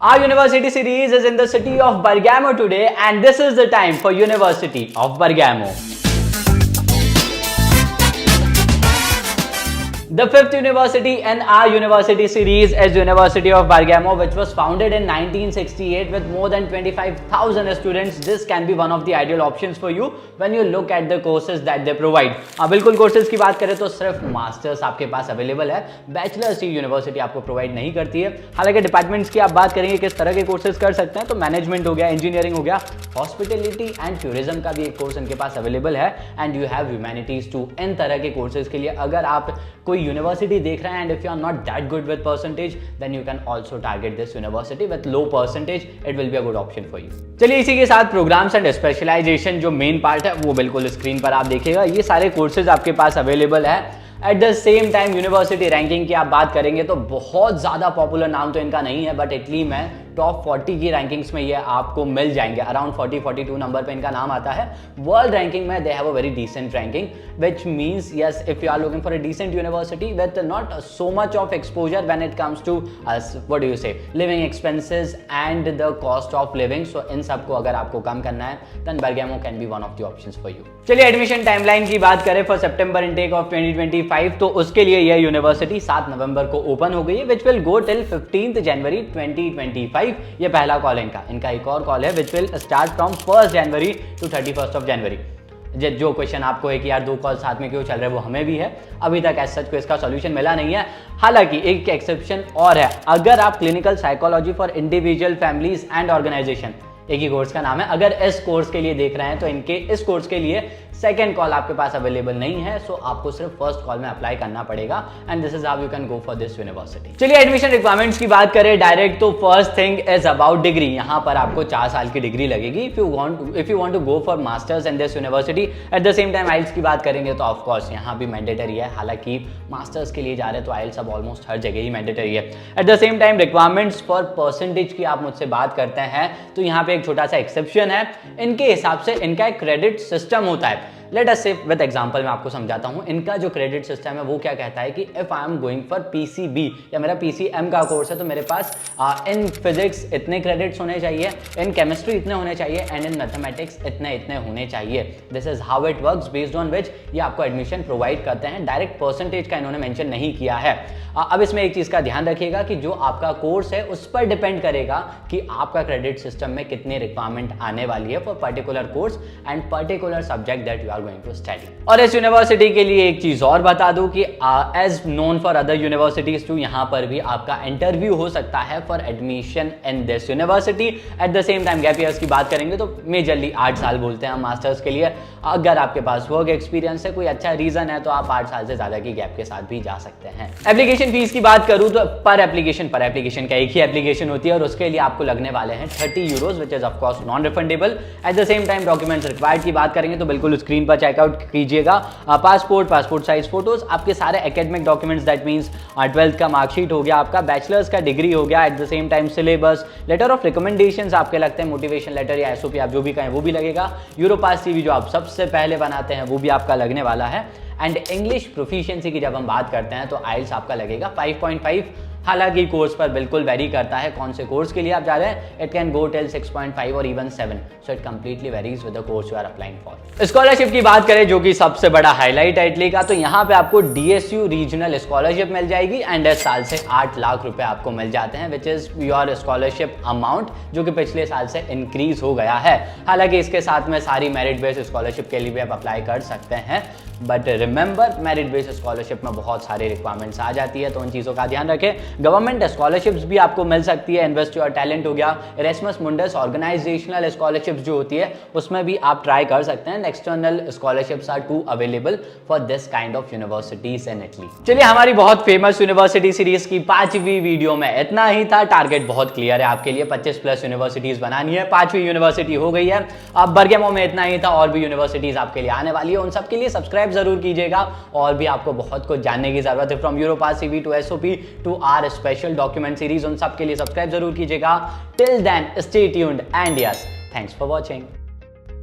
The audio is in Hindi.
Our university series is in the city of Bergamo today, and this is the time for University of Bergamo. The fifth university in our university series is University of Bergamo, which was founded in 1968 with more than 25,000 students. This can be one of the ideal options for you when you look at the courses that they provide. बिल्कुल कोर्सेज की बात करें तो सिर्फ मास्टर्स आपके पास अवेलेबल है, बैचलर्स की यूनिवर्सिटी आपको प्रोवाइड नहीं करती है। हालांकि डिपार्टमेंट्स की आप बात करेंगे किस तरह के कोर्सेज कर सकते हैं तो मैनेजमेंट हो गया, इंजीनियरिंग हो गया, हॉस्पिटैलिटी एंड टूरिज्म का भी एक कोर्स इनके पास अवेलेबल है, and you have humanities too. इन तरह के कोर्सेज के लिए अगर आप कोई यूनिवर्सिटी देख रहे हैं and if you are not that good with percentage then you can also target this university with low percentage, it will be a good option for you. चलिए इसी के साथ प्रोग्राम्स एंड स्पेशलाइजेशन जो मेन पार्ट है वो बिल्कुल स्क्रीन पर आप देखिएगा। ये सारे कोर्सेज आपके पास अवेलेबल है। Eight the same time university ranking की आप बात करेंगे तो बहुत ज्यादा पॉपुलर नाम तो इनका नहीं है, बट इटली में टॉप 40 की रैंकिंग्स में ये आपको मिल जाएंगे। अराउंड 40-42 नंबर पे इनका नाम आता है। वर्ल्ड रैंकिंग में they have a very decent ranking, which means yes if you are looking for a decent university with not so much of exposure when it comes to what do you say living expenses and the cost of living, so इन सब को अगर आपको कम करना है then Bergamo can be one of the options for you. चलिए एडमिशन टाइमलाइन की बात करें फॉर सितंबर इनटेक ऑफ 2025 तो उसके लिए यह यूनिवर्सिटी 7 नवंबर को ओपन हो गई है, which will go till 15 January 2025। ये पहला कॉल इनका एक और कॉल है which will start from 1 January to 31 of January. जो क्वेश्चन आपको है कि यार 2 कॉल साथ में क्यों चल रहे हैं वो हमें भी है, अभी तक एज सच को इसका सॉल्यूशन मिला नहीं है। हालांकि एक एक्सेप्शन और है, अगर आप clinical psychology for individual families and organisation, एक ही कोर्स का नाम है, अगर इस कोर्स के लिए देख रहे हैं तो इनके इस कोर्स के लिए सेकंड कॉल आपके पास अवेलेबल नहीं है, सो आपको सिर्फ फर्स्ट कॉल में अप्लाई करना पड़ेगा and this is how you can go for this university. चलिए एडमिशन रिक्वायरमेंट्स की बात करें डायरेक्ट तो first thing is about degree. यहाँ पर आपको 4 साल की डिग्री लगेगी if you want to go for masters in this university. At the same time IELTS की बात करेंगे तो ऑफकोर्स यहाँ भी मैंडेटरी है, हालांकि मास्टर्स के लिए जा रहे हैं तो आइल्स अब ऑलमोस्ट हर जगह ही मैंडेटरी है। Eight the same time requirements for percentage की आप मुझसे बात करते हैं तो यहाँ पे एक छोटा सा एक्सेप्शन है। इनके हिसाब से इनका एक क्रेडिट सिस्टम होता है। लेट अस से विद एग्जांपल मैं आपको समझाता हूं। इनका जो क्रेडिट सिस्टम है वो क्या कहता है कि if I am going for PCB या मेरा पीसीएम का कोर्स है तो मेरे पास इन फिजिक्स इतने क्रेडिट्स होने चाहिए, इन केमिस्ट्री इतने होने चाहिए एंड इन मैथमेटिक्स इतने होने चाहिए। This is how it works based on which ये आपको एडमिशन प्रोवाइड करते हैं। डायरेक्ट परसेंटेज का इन्होंने मेंशन नहीं किया है। अब इसमें एक चीज का ध्यान रखिएगा कि जो आपका कोर्स है उस पर डिपेंड करेगा कि आपका क्रेडिट सिस्टम में कितनी रिक्वायरमेंट आने वाली है for particular course and particular subject that you are going to study. और इस यूनिवर्सिटी के लिए एक चीज और बता दूं कि as known for other universities too, यहाँ पर भी आपका इंटरव्यू हो सकता है for admission in this university. At the same time gap years की बात करेंगे तो मेजरली 8 साल बोलते हैं हम मास्टर्स के लिए। अगर आपके पास वर्क एक्सपीरियंस है, कोई अच्छा रीजन है तो आप 8 साल से ज्यादा की गैप के साथ भी जा सकते हैं। एप्लीकेशन फीस की बात करूं तो पर एप्लीकेशन का एक ही एप्लीकेशन होती है और उसके लिए आपको लगने वाले हैं 30 euros which is of course non refundable. Eight the same time documents required की बात करेंगे तो बिल्कुल स्क्रीन पर चेकआउट कीजिएगा। पासपोर्ट साइज फोटोज, आपके सारे academic documents that means 12th का मार्कशीट हो गया, आपका बैचलर्स का डिग्री हो गया, at the same time syllabus, letter of recommendations आपके लगते हैं, मोटिवेशन लेटर या एसओपी आप जो भी कहें वो भी लगेगा, यूरोपास सीवी जो आप सबसे पहले बनाते हैं वो भी आपका लगने वाला है। एंड इंग्लिश प्रोफिशिएंसी की जब हम बात करते हैं तो आइल्स आपका लगेगा 5.5। हालांकि कोर्स पर बिल्कुल वेरी करता है कौन से कोर्स के लिए आप जा रहे हैं। इट कैन गो टिल 6.5 और even 7, so it completely varies with the course you are applying for. Scholarship की बात करें जो कि सबसे बड़ा हाईलाइट है इटली का, तो यहाँ पे आपको डीएसयू रीजनल स्कॉलरशिप मिल जाएगी एंड इस साल से 8 लाख रुपए आपको मिल जाते हैं which is your scholarship amount, जो कि पिछले साल से इंक्रीज हो गया है। हालांकि इसके साथ में सारी मेरिट बेस्ड स्कॉलरशिप के लिए भी आप अप्लाई कर सकते हैं, but remember merit based scholarship में बहुत सारी रिक्वायरमेंट्स आ जाती है तो उन चीज़ों का ध्यान रखें। गवर्नमेंट स्कॉलरशिप्स भी आपको मिल सकती है, इन्वेस्ट योर टैलेंट हो गया, इरेस्मस मुंडस ऑर्गेनाइजेशनल स्कॉलरशिप्स जो होती है उसमें भी आप ट्राई कर सकते हैं। External scholarships are too available for this kind of universities in Italy. चलिए हमारी बहुत फेमस यूनिवर्सिटी सीरीज की 5वीं वीडियो में इतना ही था। टारगेट बहुत क्लियर है आपके लिए, 25+ यूनिवर्सिटीज बनानी है। 5वीं यूनिवर्सिटी हो गई है। अब बर्गामो में इतना ही था, और भी यूनिवर्सिटीज आपके लिए आने वाली है, उन सब के लिए सब्सक्राइब जरूर कीजिएगा। और भी आपको बहुत कुछ जानने की जरूरत है, from Europass CV to SOP to our special document series, उन सब के लिए सब्सक्राइब जरूर कीजिएगा। Till then stay tuned and yes, thanks for watching.